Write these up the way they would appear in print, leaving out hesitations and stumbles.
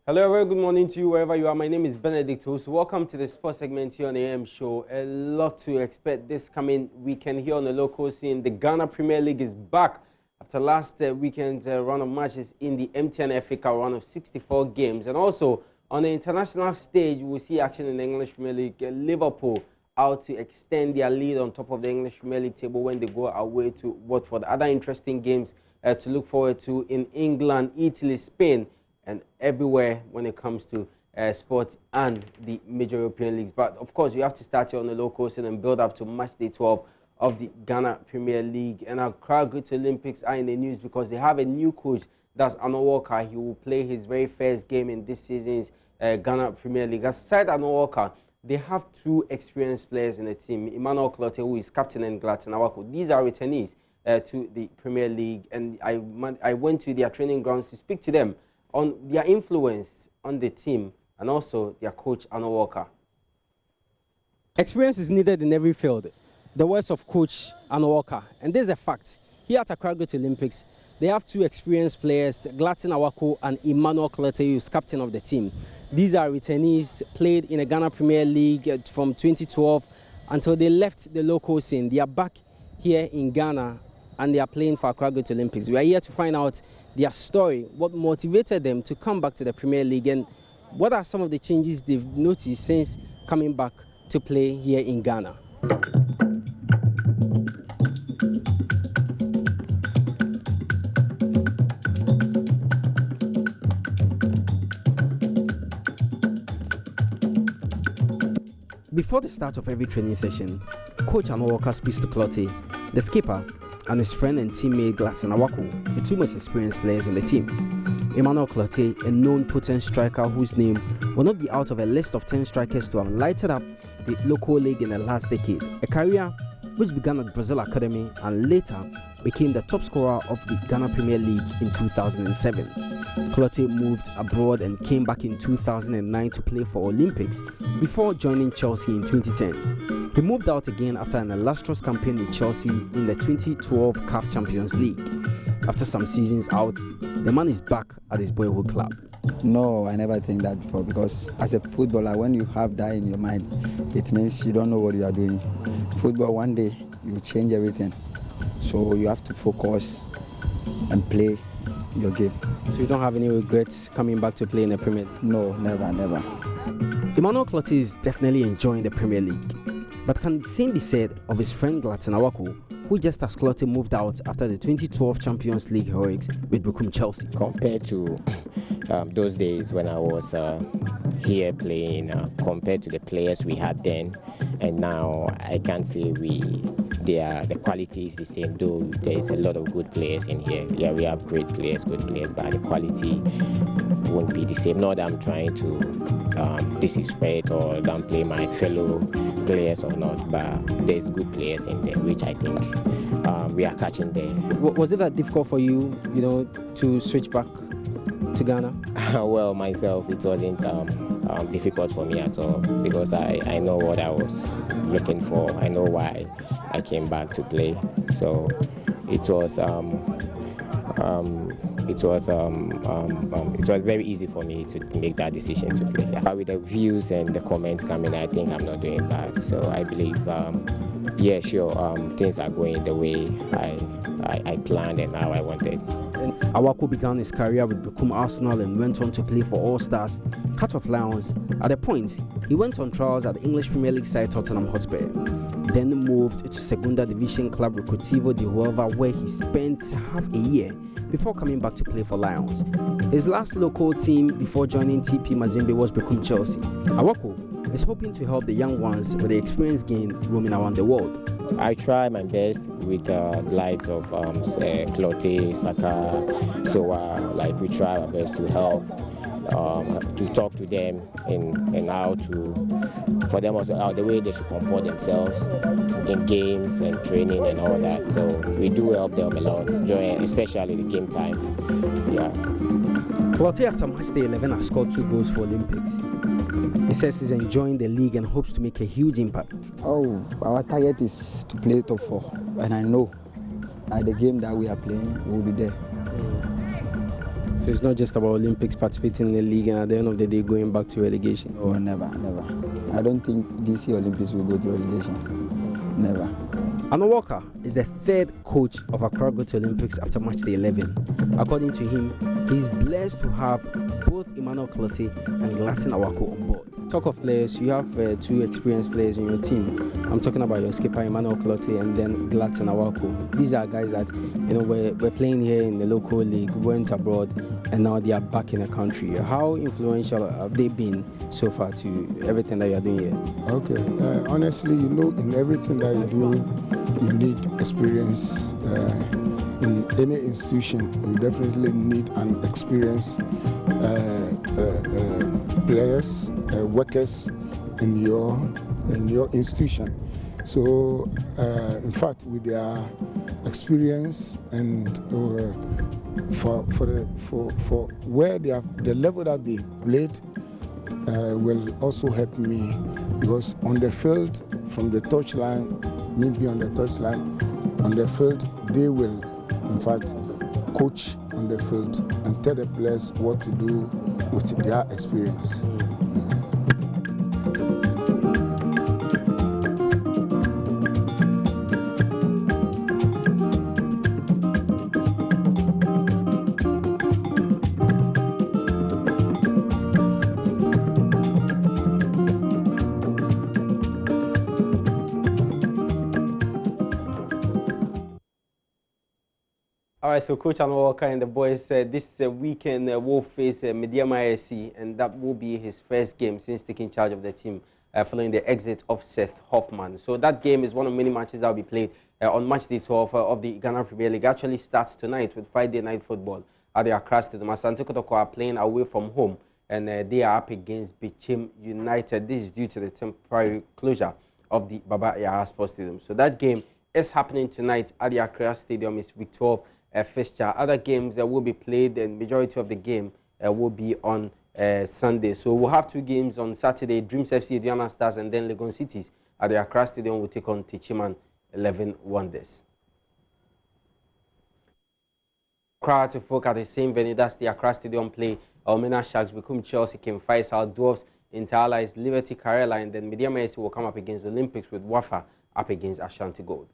Hello, very good morning to you wherever you are. My name is Benedict Host. Welcome to the sports segment here on the AM show. A lot to expect this coming weekend here on the local scene. The Ghana Premier League is back after last weekend's run of matches in the MTN Africa run of 64 games. And also on the international stage, we'll see action in the English Premier League. Liverpool out to extend their lead on top of the English Premier League table when they go away to Watford. Other interesting games to look forward to in England, Italy, Spain, and everywhere when it comes to sports and the major European leagues. But of course, we have to start here on the local scene and build up to match day 12 of the Ghana Premier League. And our Accra Great Olympics are in the news because they have a new coach, that's Arno Walker. He will play his very first game in this season's Ghana Premier League. Aside Arno Walker, they have two experienced players in the team. Emmanuel Clottey, who is captain, and Gladson Awako. These are returnees to the Premier League, and I went to their training grounds to speak to them on their influence on the team and also their coach, Arno Walker. Experience is needed in every field. The words of coach Arno Walker. And this is a fact. Here at Accra Great Olympics, they have two experienced players, Gladson Awako and Emmanuel Clottey, who is captain of the team. These are returnees, played in the Ghana Premier League from 2012 until they left the local scene. They are back here in Ghana and they are playing for Accra Great Olympics. We are here to find out their story, what motivated them to come back to the Premier League, and what are some of the changes they've noticed since coming back to play here in Ghana. Before the start of every training session, Coach Arno Walker speaks to Clottey, the skipper, and his friend and teammate Gladson Awako, the two most experienced players in the team. Emmanuel Clottey, a known potent striker whose name will not be out of a list of 10 strikers to have lighted up the local league in the last decade, a career which began at Brazil Academy and later became the top scorer of the Ghana Premier League in 2007. Clottey moved abroad and came back in 2009 to play for Olympics before joining Chelsea in 2010. He moved out again after an illustrious campaign with Chelsea in the 2012 CAF Champions League. After some seasons out, the man is back at his boyhood club. No, I never think that before, because as a footballer, when you have that in your mind, it means you don't know what you are doing. Football, one day, you change everything. So you have to focus and play your game. So you don't have any regrets coming back to play in the Premier League? No, never, never. Emmanuel Clottey is definitely enjoying the Premier League. But can the same be said of his friend Gladson Awako, who just as Clottey moved out after the 2012 Champions League heroics with Bukum Chelsea? Compared to those days when I was here playing, compared to the players we had then and now, I can't say the quality is the same, though there is a lot of good players in here. Yeah, we have great players, good players, but the quality won't be the same. Not that I'm trying to disrespect or downplay my fellow players or not, but there's good players in there, which I think we are catching there. Was it that difficult for you, to switch back to Ghana? Well, myself, it wasn't difficult for me at all, because I know what I was looking for. I know why I came back to play. So it was very easy for me to make that decision to play. But with the views and the comments coming, I think I'm not doing bad. So I believe, yeah, sure, things are going the way I planned and how I wanted. Awako began his career with Bukum Arsenal and went on to play for All Stars, Heart of Lions. At a point, he went on trials at the English Premier League side Tottenham Hotspur, then moved to Segunda Division club Recreativo de Huelva, where he spent half a year before coming back to play for Lions. His last local team before joining TP Mazembe was Bukum Chelsea. Awako is hoping to help the young ones with the experience gained roaming around the world. I try my best with the likes of Clottey, Saka, so like we try our best to help, to talk to them and how to, for them also, the way they should comport themselves in games and training and all that. So we do help them a lot, especially the game times. Yeah. Clottey after match day 11 has scored 2 goals for Olympics. He says he's enjoying the league and hopes to make a huge impact. Oh, our target is to play top 4, and I know at the game that we are playing, we'll be there. So it's not just about Olympics participating in the league and at the end of the day going back to relegation? Oh, never, never. I don't think this year Olympics will go to relegation. Never. Arno Walker is the third coach of Accra go to Olympics after match day 11. According to him, he's blessed to have both Emmanuel Clottey and Glatton Awako on board. Talk of players, you have two experienced players in your team. I'm talking about your skipper Emmanuel Clottey and then Glatton Awako. These are guys that we're playing here in the local league, went abroad, and now they are back in the country. How influential have they been so far to everything that you are doing here? Okay, honestly, in everything that you do, you need experience. In any institution, you definitely need an experienced players, workers in your institution. So, in fact, with their experience and for where they have the level that they played will also help me, because on the field, from the touchline, maybe on the touchline, on the field, they will, in fact, coach on the field and tell the players what to do with their experience. All right, so Coach Arno Walker and the boys said this weekend will face Mediama SC, and that will be his first game since taking charge of the team following the exit of Seth Hoffman. So that game is one of many matches that will be played on match day 12 of the Ghana Premier League. Actually starts tonight with Friday night football at the Accra Stadium. Asante Kotoko are playing away from home, and they are up against Bichim United. This is due to the temporary closure of the Baba Yara Sports Stadium. So that game is happening tonight at the Accra Stadium. It's week 12. Fixture. Other games that will be played, and majority of the game will be on Sunday. So we'll have two games on Saturday: Dreams FC, Diana Stars, and then Legon Cities at the Accra Stadium will take on Tichiman 11 Wonders. Accra to folk at the same venue. That's the Accra Stadium play. Elmina Sharks become Chelsea, Kim Faisal, Dwarfs, Inter-Allies, Liberty, Karela, and then Mediama SC will come up against Olympics, with Wafa up against Ashanti Gold.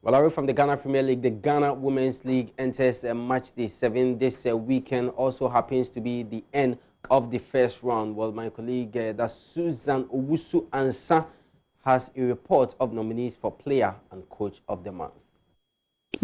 Well, away from the Ghana Premier League, the Ghana Women's League enters match day 7 this weekend. Also happens to be the end of the first round. Well, my colleague, that's Susan Owusu Ansa, has a report of nominees for Player and Coach of the Month.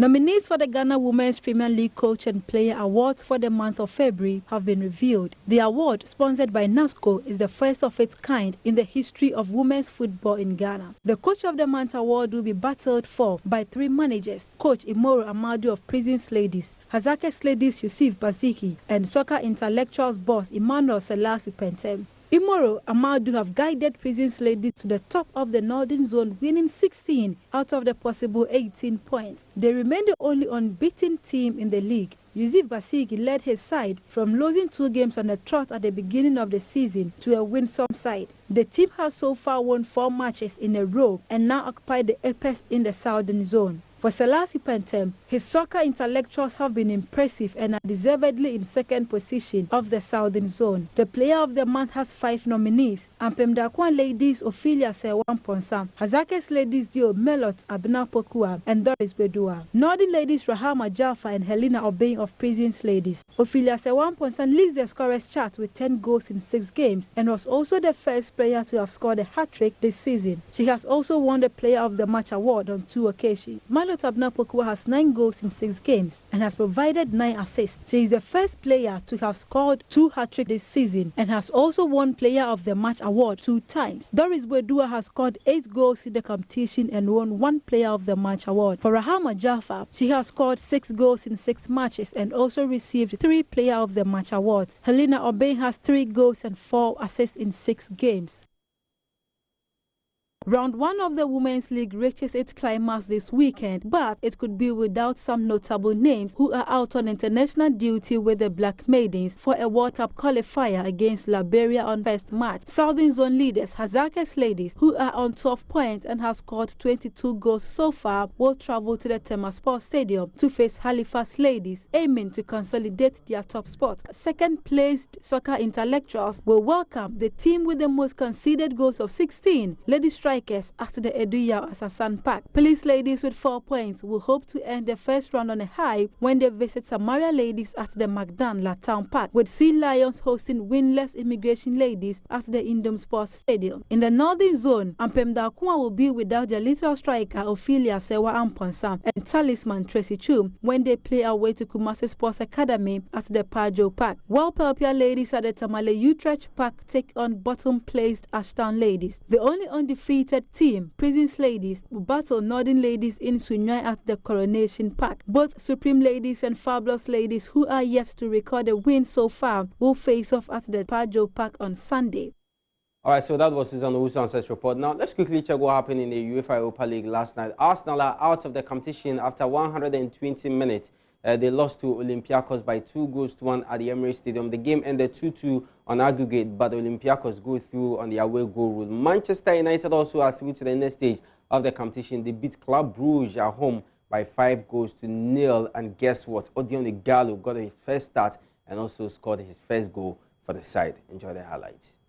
Nominees for the Ghana Women's Premier League Coach and Player Awards for the month of February have been revealed. The award, sponsored by NASCO, is the first of its kind in the history of women's football in Ghana. The Coach of the Month award will be battled for by 3 managers: Coach Imoro Amadu of Prisons Ladies, Hazakes Ladies Yusuf Baziki, and Soccer Intellectuals boss Emmanuel Selassie Pentem. Imoro Amadu have guided Prisons Ladies to the top of the Northern Zone, winning 16 out of the possible 18 points. They remain the only unbeaten team in the league. Yusuf Basiki led his side from losing 2 games on the trot at the beginning of the season to a winsome side. The team has so far won 4 matches in a row and now occupy the apex in the Southern Zone. For Selassie Pentem, his Soccer Intellectuals have been impressive and are deservedly in second position of the Southern Zone. The Player of the Month has 5 nominees: Ampemdakwan Ladies Ophelia Sewan Ponsam, Hazakes Ladies Dio Melot Abna Pokua, and Doris Bedua. Northern Ladies Rahama Jaffa and Helena Obeying of Prisons Ladies. Ophelia Sewan Ponsam leads the scorers chart with 10 goals in 6 games and was also the first player to have scored a hat-trick this season. She has also won the Player of the Match award on 2 occasions. Melot Abna Pokua has 9 goals in 6 games and has provided 9 assists. She is the first player to have scored 2 hat-tricks this season and has also won Player of the Match award 2 times. Doris Bedua has scored 8 goals in the competition and won 1 Player of the Match award. For Rahama Jaffa, she has scored 6 goals in 6 matches and also received 3 Player of the Match awards. Helena Obey has 3 goals and 4 assists in 6 games. Round 1 of the Women's League reaches its climax this weekend, but it could be without some notable names who are out on international duty with the Black Maidens for a World Cup qualifier against Liberia on first match. Southern Zone leaders Hazakes Ladies, who are on 12 points and have scored 22 goals so far, will travel to the Tema Sports Stadium to face Halifax Ladies, aiming to consolidate their top spot. Second-placed Soccer Intellectuals will welcome the team with the most conceded goals of 16, Lady Strikers at the Eduya Asasan Park. Police Ladies with 4 points will hope to end the first round on a high when they visit Samaria Ladies at the Magdan La Town Park, with Sea Lions hosting winless Immigration Ladies at the Indom Sports Stadium. In the Northern Zone, Ampem Dakuma will be without their literal striker Ophelia Sewa Amponsam and talisman Tracy Chu when they play away to Kumasi Sports Academy at the Pajo Park, while Pelpia Ladies at the Tamale Utrecht Park take on bottom-placed Ashtown Ladies. The only undefeated team, Prisons Ladies, will battle Northern Ladies in Sunyai at the Coronation Park. Both Supreme Ladies and Fabulous Ladies, who are yet to record a win so far, will face off at the Pajo Park on Sunday. All right, so that was Susan Owusu-Ansah's report. Now, let's quickly check what happened in the UEFA Europa League last night. Arsenal are out of the competition after 120 minutes. They lost to Olympiacos by 2-1 at the Emirates Stadium. The game ended 2-2 on aggregate, but Olympiacos go through on the away goal rule. Manchester United also are through to the next stage of the competition. They beat Club Brugge at home by 5-0. And guess what? Odion Ighalo got a first start and also scored his first goal for the side. Enjoy the highlights.